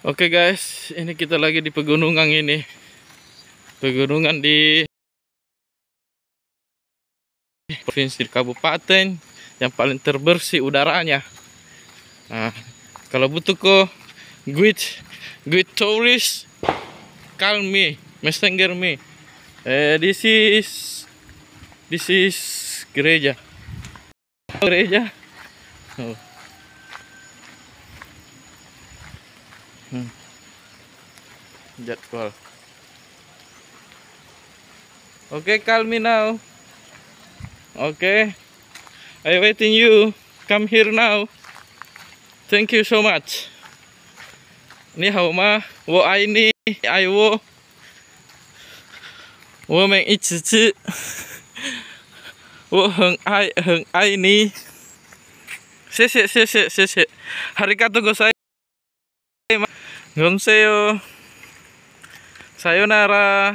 Oke guys, ini kita lagi di pegunungan ini. Pegunungan di provinsi kabupaten yang paling terbersih udaranya. Nah, kalau butuh kok guide tourist, call me, messenger me. This is gereja. Gereja. Oh. Jadwal. Okay, call me now. Okay, I waiting you. Come here now. Thank you so much. Ni hao ma, wo ai ni, ai wo men ichi chi, wo heng ai ni.谢谢. Arigatou gozaimasu. Gomseyo. Sayonara.